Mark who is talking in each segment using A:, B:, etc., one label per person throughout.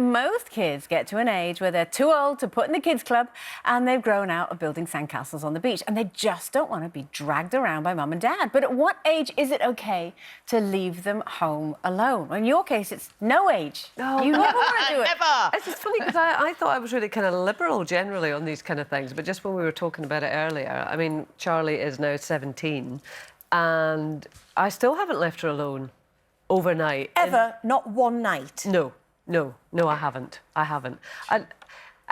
A: most kids get to an age where they're too old to put in the kids' club and they've grown out of building sandcastles on the beach and they just don't want to be dragged around by mum and dad. But at what age is it OK to leave them home alone? Well, in your case, it's no age.
B: No,
A: you never want to do it.
B: Never. It's just funny because I thought I was really kind of liberal generally on these kind of things, but just when we were talking about it earlier, I mean, Charlie is now 17 and I still haven't left her alone overnight.
C: Ever? Not one night?
B: No, I haven't. And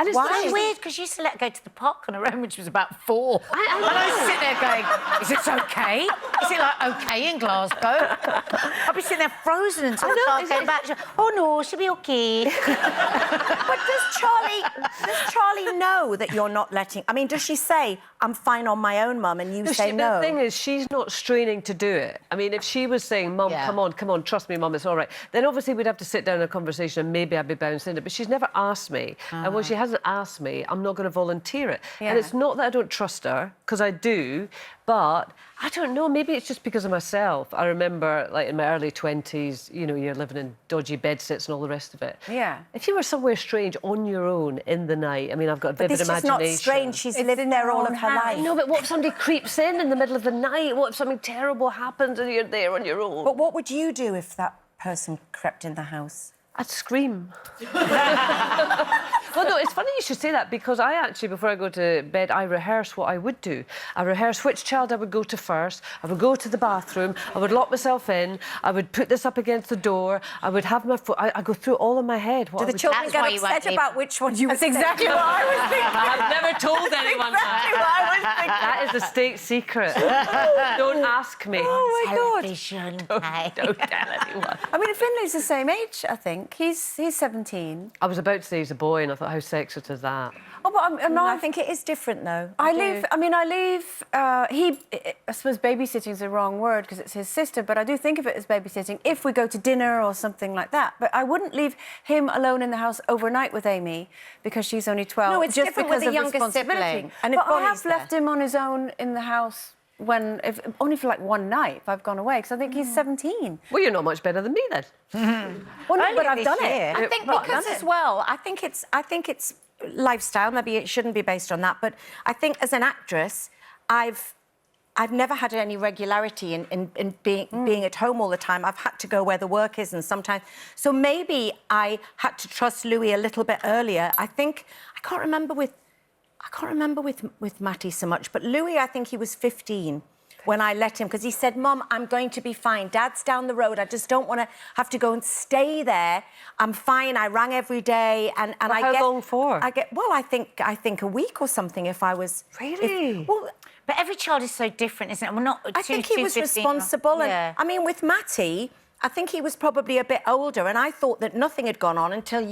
B: it's
D: Why? Weird, because you used to let her go to the park on her own when she was about 4. And I sit there going, is it OK? Is it like OK in Glasgow? I'll be sitting there frozen until the car came back. Oh no, she'll be OK.
C: But does Charlie know that you're not letting... I mean, does she say, I'm fine on my own, Mum, and you say no?
B: The thing is, she's not straining to do it. I mean, if she was saying, Mum, come on, trust me, Mum, it's all right, then obviously we'd have to sit down in a conversation and maybe I'd be bouncing it. But she's never asked me. And when she hasn't asked me, I'm not going to volunteer it. And it's not that I don't trust her, because I do, but I don't know, maybe it's just because of myself. I remember, like, in my early 20s, you know, you're living in dodgy bedsits and all the rest of it.
A: Yeah.
B: If you were somewhere strange on your own in the night, I mean, I've got a vivid imagination.
C: But this is not strange. She's lived there all of her life.
B: No, but what if somebody creeps in the middle of the night? What if something terrible happens and you're there on your own?
C: But what would you do if that person crept in the house?
B: I'd scream. Well, no, it's funny you should say that, because I actually, before I go to bed, I rehearse what I would do. I rehearse which child I would go to first. I would go to the bathroom. I would lock myself in. I would put this up against the door. I would have my foot... I go through all in my head.
C: Do the children get upset about which one you would say?
A: That's exactly what I was thinking.
B: I've never told anyone
A: exactly what I was thinking.
B: That is a state secret. Don't ask me.
C: Oh, my God.
B: Don't tell anyone.
A: I mean, Finley's the same age, I think. He's 17.
B: I was about to say he's a boy, and I thought, how sexist is that?
A: Oh, but
C: No, I think it is different, though.
A: I suppose babysitting is the wrong word because it's his sister, but I do think of it as babysitting if we go to dinner or something like that. But I wouldn't leave him alone in the house overnight with Amy because she's only 12.
C: No, it's
A: just
C: different
A: because
C: with a
A: of
C: younger
A: responsibility.
C: sibling. And if
A: but I have
C: Bonnie's
A: left him on his own in the house only for like one night if I've gone away, because I think he's 17.
B: Well, you're not much better than me, then.
C: Well, no, but I've done
D: year.
C: it. I think because as well, I think it's lifestyle. Maybe it shouldn't be based on that, but I think as an actress, I've never had any regularity in being at home all the time. I've had to go where the work is, and sometimes... So maybe I had to trust Louis a little bit earlier. I can't remember with Matty so much, but Louis, I think he was 15 when I let him, because he said, Mum, I'm going to be fine. Dad's down the road. I just don't want to have to go and stay there. I'm fine. I rang every day, and
B: well,
C: I
B: how
C: get...
B: long for?
C: I think a week or something if I was...
B: Really?
D: But every child is so different, isn't it? We're not...
C: I think he was responsible. And, I mean, with Matty, I think he was probably a bit older, and I thought that nothing had gone on until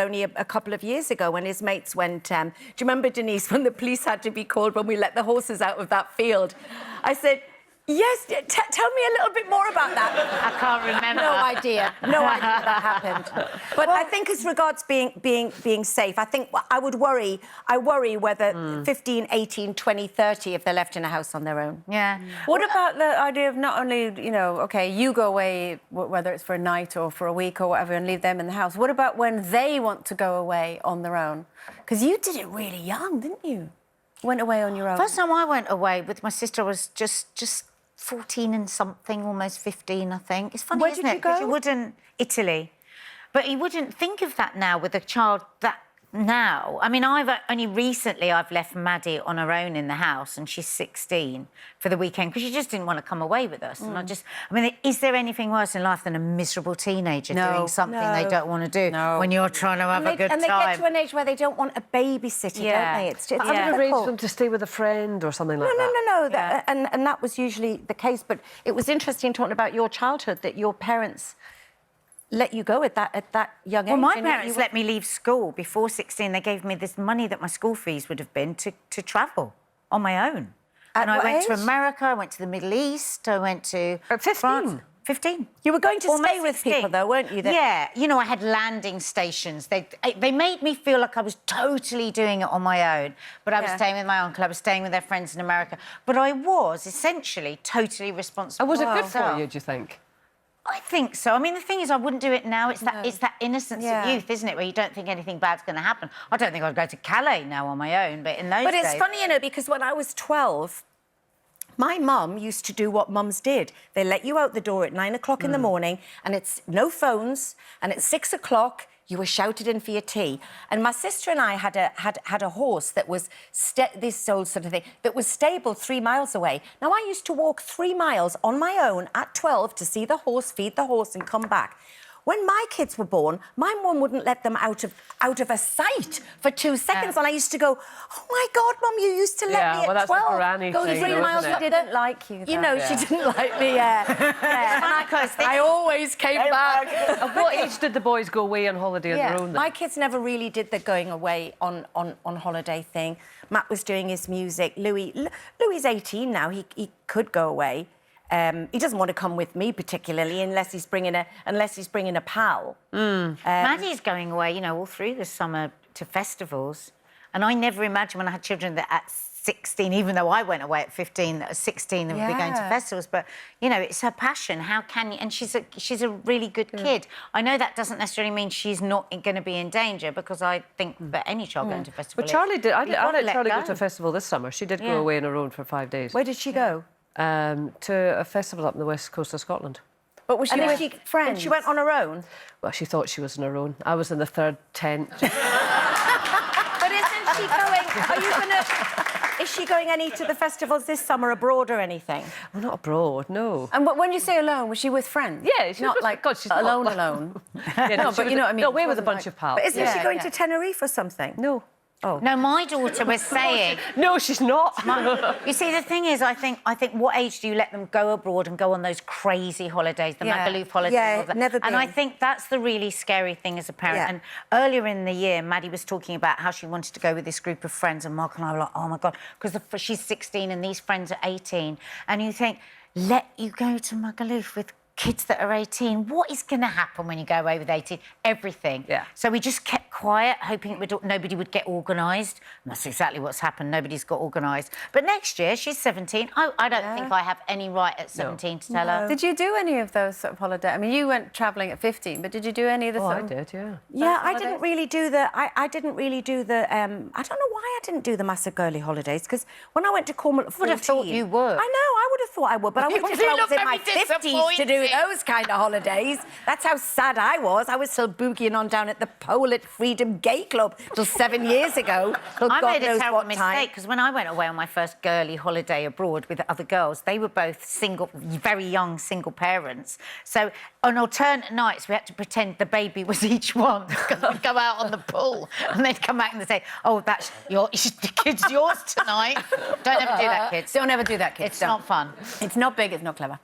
C: only a couple of years ago when his mates went... do you remember, Denise, when the police had to be called when we let the horses out of that field? I said, yes, tell me a little bit more about that.
D: I can't remember.
C: No idea that happened. But I think as regards being safe, I think I worry whether 15, 18, 20, 30 if they're left in a house on their own.
D: Yeah.
A: What about the idea of not only, you know, OK, you go away, whether it's for a night or for a week or whatever, and leave them in the house. What about when they want to go away on their own? Because you did it really young, didn't you? Went away on your own.
D: First time I went away with my sister was just 14 and something, almost 15, I think. It's funny, isn't it? Because you wouldn't... Italy. But you wouldn't think of that now with a child that now. I mean, only recently I've left Maddie on her own in the house, and she's 16 for the weekend because she just didn't want to come away with us. And I mean, is there anything worse in life than a miserable teenager doing something they don't want to do when you're trying to have a good time?
C: And they get to an age where they don't want a babysitter, don't they? It's
B: I would arrange them to stay with a friend or something like that.
C: No. And that was usually the case. But it was interesting talking about your childhood, that your parents let you go at that young age.
D: Well, my parents let me leave school before 16. They gave me this money that my school fees would have been to travel on my own. And I went to America, I went to the Middle East, I went to...
B: At 15?
D: France. 15.
C: You were going to stay with people, though, weren't you?
D: Yeah. You know, I had landing stations. They made me feel like I was totally doing it on my own. But I was staying with my uncle, I was staying with their friends in America. But I was, essentially, totally responsible.
B: And was it good for you, do you think?
D: I think so. I mean, the thing is, I wouldn't do it now. It's that innocence of youth, isn't it, where you don't think anything bad's going to happen. I don't think I'd go to Calais now on my own, but in those days...
C: But it's funny, you know, because when I was 12, my mum used to do what mums did. They let you out the door at 9 o'clock in the morning, and it's no phones, and at 6 o'clock, you were shouted in for your tea. And my sister and I had a horse that was this old sort of thing that was stabled 3 miles away. Now I used to walk 3 miles on my own at 12 to see the horse, feed the horse, and come back. When my kids were born, my mum wouldn't let them out of her sight for 2 seconds, and I used to go, "Oh my God, Mum, you used to let me at 12 go 3 miles."
A: She didn't like you.
C: You know, she didn't like me.
A: I always came back.
B: At what age did the boys go away on holiday on their own? Then?
C: My kids never really did the going away on holiday thing. Matt was doing his music. Louis is 18 now. He could go away. He doesn't want to come with me particularly unless he's bringing a pal.
D: Maddie's going away, you know, all through the summer to festivals. And I never imagined when I had children that at 16, even though I went away at 15, that at 16 they would be going to festivals. But, you know, it's her passion. How can you... And she's a really good kid. I know that doesn't necessarily mean she's not going to be in danger, because I think that any child going to a festival...
B: But Charlie did... I let Charlie go to a festival this summer. She did go away on her own for 5 days.
C: Where did she go?
B: To a festival up on the west coast of Scotland.
C: But was she with friends? And she went on her own?
B: Well, she thought she was on her own. I was in the third tent.
C: But isn't she going... Are you going to... Is she going any to the festivals this summer abroad or anything?
B: Well, not abroad, no.
A: And when you say alone, was she with friends?
B: Yeah, she's
A: not
B: with,
A: like
B: God, she's
A: alone,
B: not,
A: alone.
B: Yeah,
A: no, but you know what I mean.
B: No, away with a bunch of pals.
C: But isn't she going to Tenerife or something?
B: No.
C: Oh.
D: No, my daughter was saying...
B: No, she's not.
D: You see, the thing is, I think what age do you let them go abroad and go on those crazy holidays, the Magaluf holidays?
C: Yeah, never been.
D: And I think that's the really scary thing as a parent.
C: Yeah.
D: And earlier in the year, Maddie was talking about how she wanted to go with this group of friends, and Mark and I were like, oh, my God, because she's 16 and these friends are 18. And you think, let you go to Magaluf with kids that are 18, what is going to happen when you go away with 18? Everything.
B: Yeah.
D: So we just kept quiet, hoping nobody would get organised. And that's exactly what's happened. Nobody's got organised. But next year, she's 17. I don't think I have any right at 17 to tell her.
A: Did you do any of those sort of holidays? I mean, you went travelling at 15, but did you do any of the
B: Oh,
A: sort
B: I
A: of...
B: did, yeah.
C: Yeah, I didn't really do the... I didn't really do the... I don't know why I didn't do the massive girly holidays, because when I went to Cornwall at 14...
D: would have thought you would.
C: I know, I would have thought I would, but I wouldn't have thought I was in my 50s to do those kind of holidays. That's how sad I was. I was still boogieing on down at the pole at Freedom Gay Club till 7 years ago.
D: I made a terrible mistake, because when I went away on my first girly holiday abroad with other girls, they were both single, very young single parents. So on alternate nights, we had to pretend the baby was each one, because we'd go out on the pool and they'd come back and they'd say, oh, that's the kid's yours tonight. Don't ever do that, kids.
A: Don't ever do that, kids.
D: It's not fun.
A: It's not big, it's not clever.